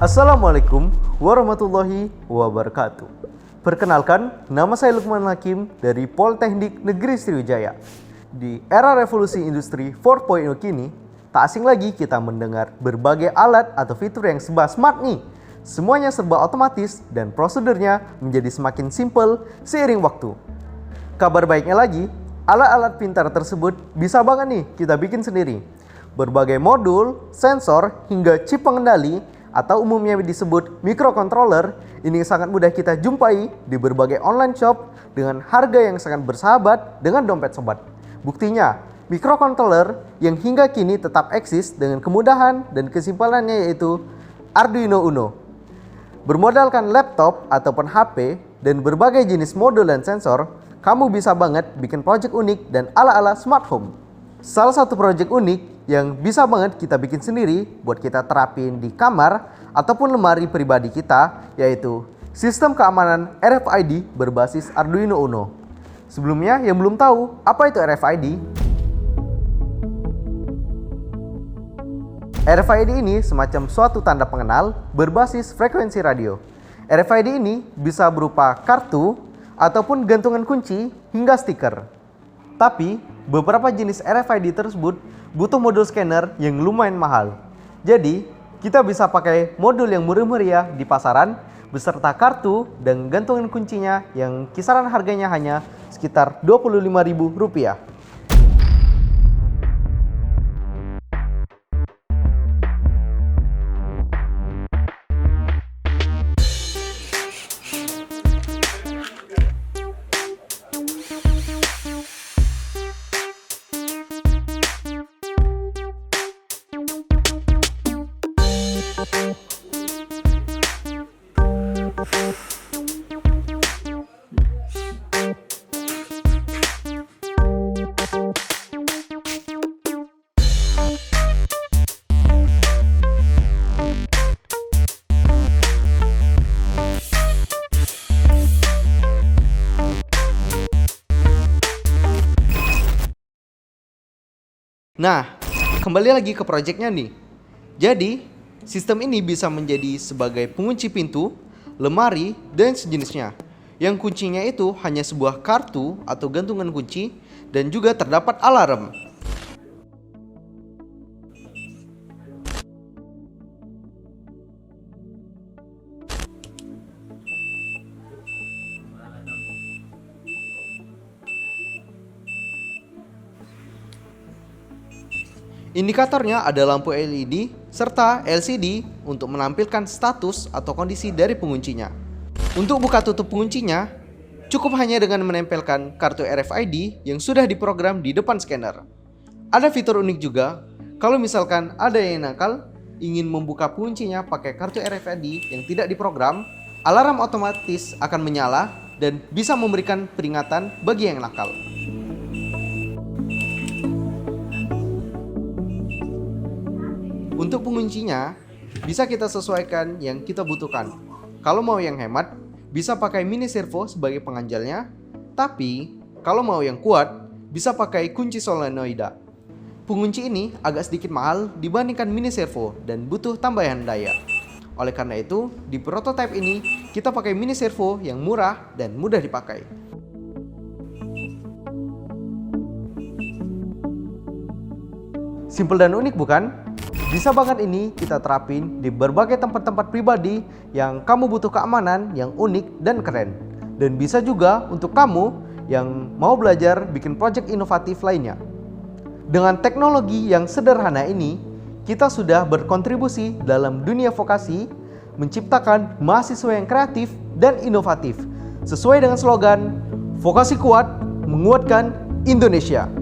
Assalamualaikum warahmatullahi wabarakatuh. Perkenalkan, nama saya Lukman Hakim dari Politeknik Negeri Sriwijaya. Di era revolusi industri 4.0 kini, tak asing lagi kita mendengar berbagai alat atau fitur yang serba smart nih. Semuanya serba otomatis dan prosedurnya menjadi semakin simpel seiring waktu. Kabar baiknya lagi, alat-alat pintar tersebut bisa banget nih kita bikin sendiri. Berbagai modul, sensor, hingga chip pengendali atau umumnya disebut microcontroller ini sangat mudah kita jumpai di berbagai online shop dengan harga yang sangat bersahabat dengan dompet sobat. Buktinya, microcontroller yang hingga kini tetap eksis dengan kemudahan dan kesimpulannya yaitu Arduino Uno. Bermodalkan laptop ataupun HP dan berbagai jenis modul dan sensor, kamu bisa banget bikin project unik dan ala-ala smart home. Salah satu project unik yang bisa banget kita bikin sendiri buat kita terapin di kamar ataupun lemari pribadi kita yaitu sistem keamanan RFID berbasis Arduino Uno. Sebelumnya yang belum tahu apa itu RFID? RFID ini semacam suatu tanda pengenal berbasis frekuensi radio. RFID ini bisa berupa kartu ataupun gantungan kunci hingga stiker. Tapi beberapa jenis RFID tersebut butuh modul scanner yang lumayan mahal. Jadi, kita bisa pakai modul yang murah-meriah di pasaran beserta kartu dan gantungan kuncinya yang kisaran harganya hanya sekitar Rp25.000. Nah, kembali lagi ke proyeknya nih. Jadi, sistem ini bisa menjadi sebagai pengunci pintu, lemari, dan sejenisnya. Yang kuncinya itu hanya sebuah kartu atau gantungan kunci dan juga terdapat alarm. Indikatornya ada lampu LED serta LCD untuk menampilkan status atau kondisi dari penguncinya. Untuk buka tutup penguncinya, cukup hanya dengan menempelkan kartu RFID yang sudah diprogram di depan scanner. Ada fitur unik juga, kalau misalkan ada yang nakal ingin membuka penguncinya pakai kartu RFID yang tidak diprogram, alarm otomatis akan menyala dan bisa memberikan peringatan bagi yang nakal. Untuk penguncinya, bisa kita sesuaikan yang kita butuhkan. Kalau mau yang hemat, bisa pakai mini servo sebagai penganjalnya. Tapi, kalau mau yang kuat, bisa pakai kunci solenoida. Pengunci ini agak sedikit mahal dibandingkan mini servo dan butuh tambahan daya. Oleh karena itu, di prototipe ini, kita pakai mini servo yang murah dan mudah dipakai. Simple dan unik bukan? Bisa banget ini kita terapin di berbagai tempat-tempat pribadi yang kamu butuh keamanan yang unik dan keren. Dan bisa juga untuk kamu yang mau belajar bikin project inovatif lainnya. Dengan teknologi yang sederhana ini, kita sudah berkontribusi dalam dunia vokasi, menciptakan mahasiswa yang kreatif dan inovatif. Sesuai dengan slogan, Vokasi Kuat Menguatkan Indonesia.